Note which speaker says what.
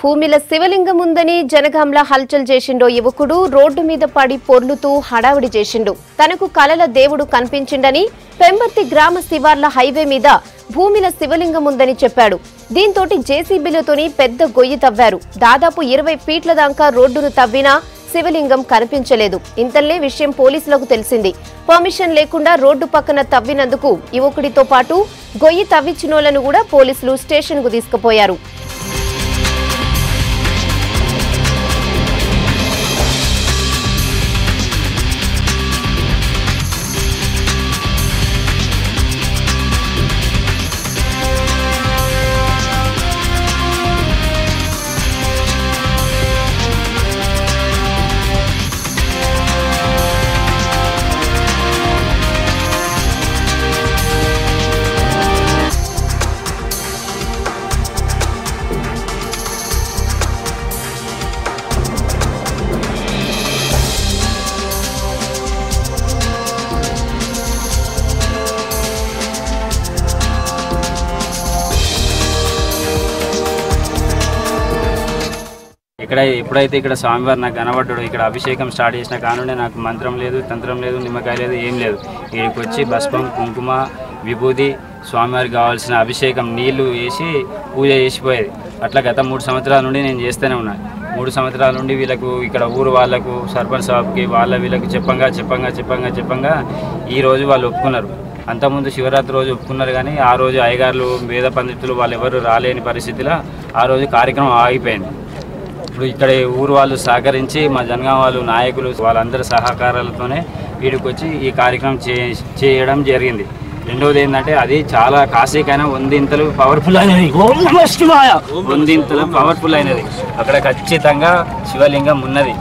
Speaker 1: భూమిల శివలింగం ఉందని జనగాంలో హల్చల్ చేసిండో యువకుడు రోడ్డు మీద పడి పొర్లుతూ హడావిడి చేసిండు. తనకు కలల దేవుడు కనిపించిండని పెంబర్తి గ్రామ శివార్ల హైవే మీద భూమిల శివలింగం ఉందని చెప్పాడు. దీంతో జేసీబీలతోని పెద్ద గొయ్యి తవ్వారు. దాదాపు 20 ఫీట్ల దాకా రోడ్డును తవ్వినా శివలింగం కనిపించలేదు. ఇంతలే విషయం పోలీసులకు తెలిసింది. పర్మిషన్ లేకుండా రోడ్డు పక్కన తవ్వినందుకు యువకుడితో పాటు గొయ్యి తవ్వించినోళ్లను కూడా పోలీసులు స్టేషన్ కు తీసుకుపోయారు.
Speaker 2: ఎప్పుడైతే ఇక్కడ స్వామివారు నాకు కనబడ్డాడు, ఇక్కడ అభిషేకం స్టార్ట్ చేసిన కానుండే నాకు మంత్రం లేదు, తంత్రం లేదు, నిమ్మకాయ లేదు, ఏం లేదు. ఇక్కడికి వచ్చి భస్మం, కుంకుమ, విభూతి, స్వామివారికి కావాల్సిన అభిషేకం నీళ్లు వేసి పూజ చేసిపోయేది. అట్లా గత 3 సంవత్సరాల నుండి నేను చేస్తూనే ఉన్నాను. 3 సంవత్సరాల నుండి వీళ్ళకు ఇక్కడ ఊరు వాళ్ళకు సర్పంచ్ సాబ్కి వీళ్ళకి చెప్పంగా ఈరోజు వాళ్ళు ఒప్పుకున్నారు. అంతకుముందు శివరాత్రి రోజు ఒప్పుకున్నారు, కానీ ఆ రోజు అయ్యగారులు వేద పండితులు వాళ్ళు ఎవరు రాలేని పరిస్థితిలో ఆ రోజు కార్యక్రమం ఆగిపోయింది. ఇప్పుడు ఇక్కడ ఊరు వాళ్ళు సహకరించి మా జనగాం వాళ్ళు నాయకులు వాళ్ళందరి సహకారాలతోనే వీడికి వచ్చి ఈ కార్యక్రమం చేయడం జరిగింది. రెండవది ఏంటంటే అది చాలా కాశీకైనా 100 పవర్ఫుల్ అయినది. 100 పవర్ఫుల్ అయినది. అక్కడ ఖచ్చితంగా శివలింగం ఉన్నది.